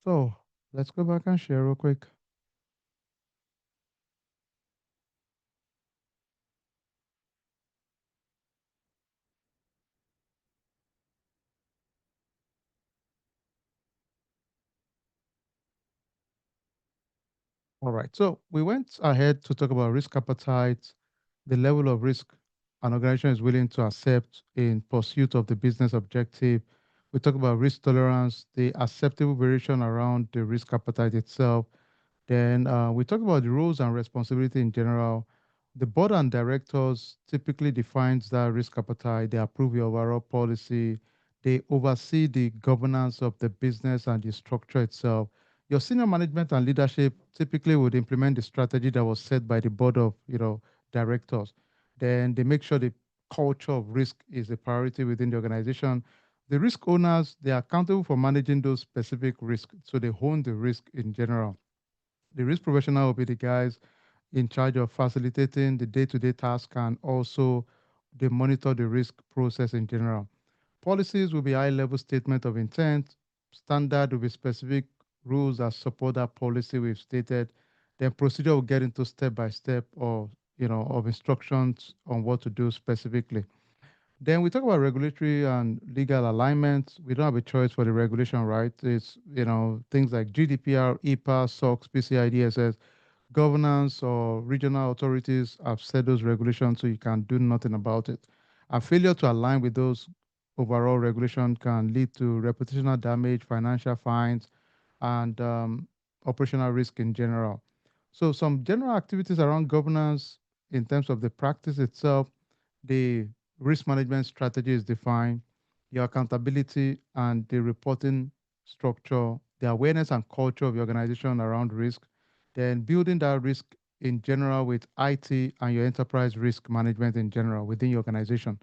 So let's go back and share real quick. All right. So we went ahead to talk about risk appetite, the level of risk an organization is willing to accept in pursuit of the business objective. We talk about risk tolerance, the acceptable variation around the risk appetite itself. Then we talk about the roles and responsibility in general. The board and directors typically defines that risk appetite. They approve the overall policy. They oversee the governance of the business and the structure itself. Your senior management and leadership typically would implement the strategy that was set by the board of, directors. Then they make sure the culture of risk is a priority within the organization. The risk owners, they are accountable for managing those specific risks. So they own the risk in general. The risk professional will be the guys in charge of facilitating the day-to-day task and also they monitor the risk process in general. Policies will be high-level statement of intent. Standard will be specific rules that support that policy we've stated. Then procedure will get into step by step or of instructions on what to do specifically. Then we talk about regulatory and legal alignment. We don't have a choice for the regulation, right? It's things like GDPR, EPA, SOX, PCI-DSS, governance or regional authorities have set those regulations so you can do nothing about it. A failure to align with those overall regulation can lead to reputational damage, financial fines, and operational risk in general. So some general activities around governance in terms of the practice itself, the risk management strategy is defined, your accountability and the reporting structure, the awareness and culture of your organization around risk, then building that risk in general with IT and your enterprise risk management in general within your organization.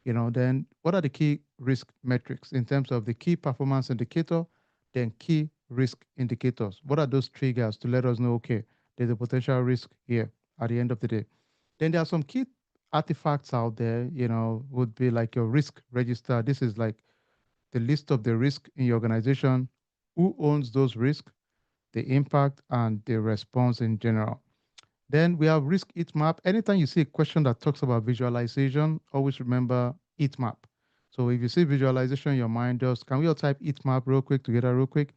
Then what are the key risk metrics in terms of the key performance indicator, then key risk indicators? What are those triggers to let us know, okay, there's a potential risk here at the end of the day? Then there are some key artifacts out there, would be like your risk register. This is like the list of the risk in your organization, who owns those risks, the impact, and the response in general. Then we have risk heat map. Anytime you see a question that talks about visualization, always remember heat map. So if you see visualization in your mind, just can we all type heat map real quick together, real quick?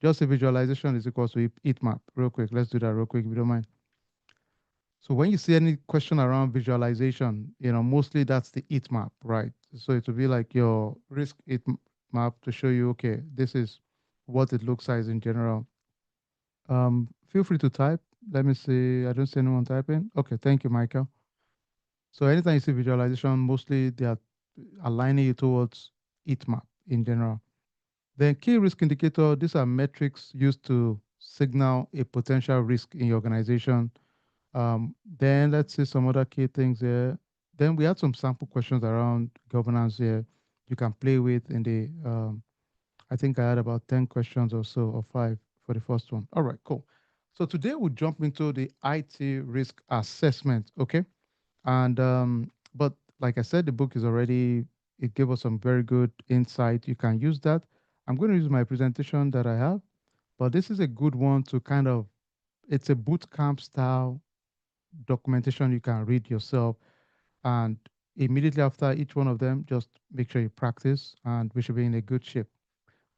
Just a visualization is equal to heat map, real quick. Let's do that real quick if you don't mind. So when you see any question around visualization, mostly that's the heat map, right? So it will be like your risk map to show you, okay, this is what it looks like in general. Feel free to type. Let me see. I don't see anyone typing. Okay, thank you, Michael. So anytime you see visualization, mostly they are aligning you towards heat map in general. Then key risk indicator, these are metrics used to signal a potential risk in your organization. Then let's see some other key things here. Then we had some sample questions around governance here you can play with in the, I think I had about 10 questions or so, or five for the first one. All right, cool. So today we'll jump into the IT risk assessment, okay? And but like I said, the book is already it gave us some very good insight. You can use that. I'm going to use my presentation that I have, but this is a good one to kind of it's a boot camp style documentation you can read yourself. And immediately after each one of them, just make sure you practice and we should be in a good shape.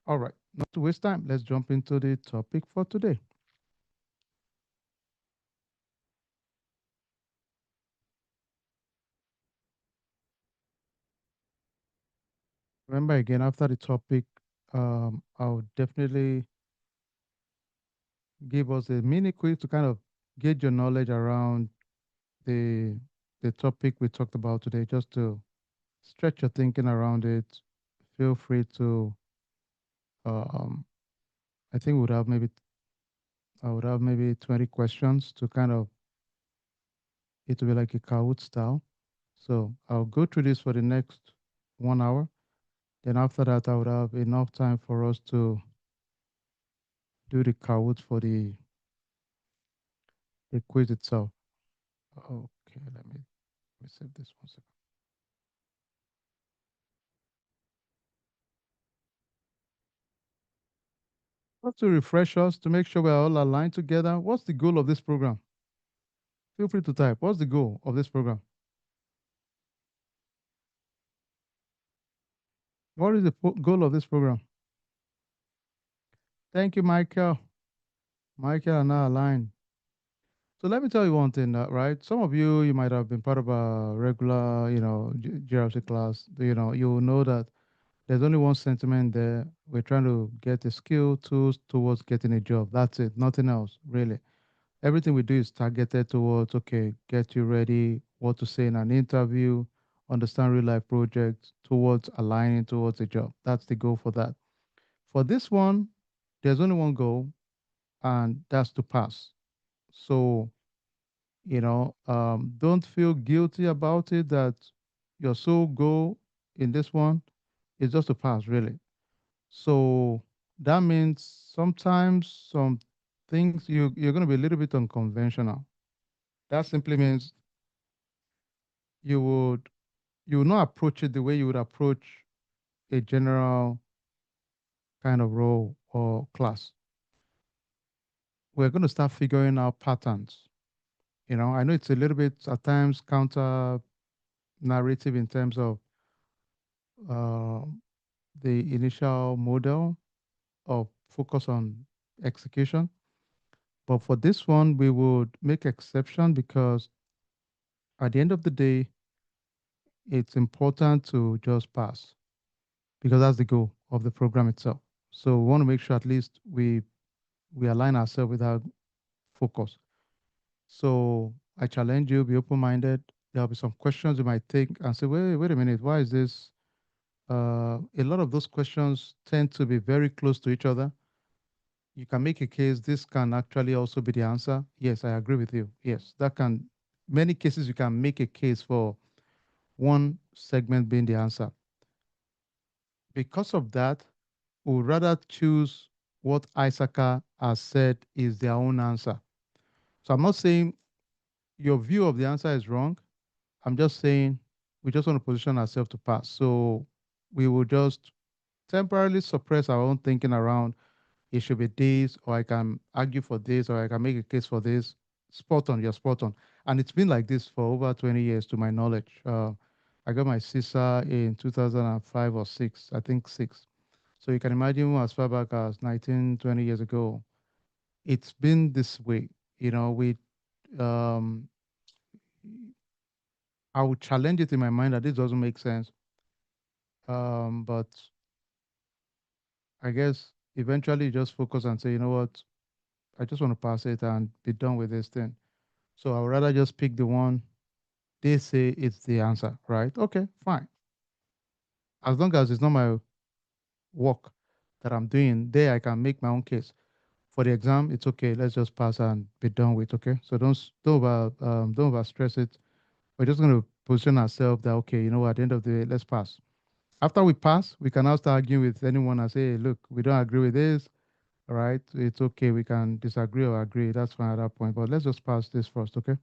All right, not to waste time, let's jump into the topic for today. Remember again, after the topic, I'll definitely give us a mini quiz to kind of gauge your knowledge around the the topic we talked about today, just to stretch your thinking around it. Feel free to. Um, I think I would have maybe 20 questions to kind of it will be like a Kahoot style. So I'll go through this for the next 1 hour. Then after that, I would have enough time for us to do the Kahoot for the quiz itself. Okay, let me save this 1 second. Just to refresh us, to make sure we're all aligned together, what's the goal of this program? Feel free to type. What's the goal of this program? What is the goal of this program? Thank you, Michael. Michael are now aligned. So let me tell you one thing, right? Some of you, you might have been part of a regular, GRC class. You will know that there's only one sentiment there. We're trying to get a skill, tools towards getting a job. That's it. Nothing else, really. Everything we do is targeted towards, okay, get you ready, what to say in an interview, understand real life projects, towards aligning towards a job. That's the goal for that. For this one, there's only one goal, and that's to pass. So, don't feel guilty about it that your sole goal in this one is just to pass, really. So that means sometimes some things you're going to be a little bit unconventional. That simply means you would you will not approach it the way you would approach a general kind of role or class. We're going to start figuring out patterns. I know it's a little bit at times counter narrative in terms of uh, the initial model of focus on execution. But for this one, we would make exception because at the end of the day, it's important to just pass because that's the goal of the program itself. So we want to make sure at least we align ourselves with our focus. So I challenge you, be open-minded. There'll be some questions you might think and say, wait a minute, why is this? A lot of those questions tend to be very close to each other. You can make a case, this can actually also be the answer. Yes, I agree with you. Yes, many cases you can make a case for one segment being the answer. Because of that, we would rather choose what ISACA has said is their own answer. So I'm not saying your view of the answer is wrong. I'm just saying we just want to position ourselves to pass. So we will just temporarily suppress our own thinking around it should be this, or I can argue for this, or I can make a case for this. Spot on, you're spot on. And it's been like this for over 20 years to my knowledge. I got my CISA in 2005 or 6, I think 6. So you can imagine as far back as 19, 20 years ago, it's been this way. Um, I would challenge it in my mind that this doesn't make sense. But I guess eventually you just focus and say, you know what, I just want to pass it and be done with this thing. So I would rather just pick the one they say it's the answer, right? Okay, fine. As long as it's not my work that I'm doing, there I can make my own case. For the exam, it's okay. Let's just pass and be done with. Okay, so don't over stress it. We're just going to position ourselves that okay, at the end of the day, let's pass. After we pass, we can now start arguing with anyone and say, hey, look, we don't agree with this. All right, it's okay. We can disagree or agree. That's fine at that point. But let's just pass this first, okay?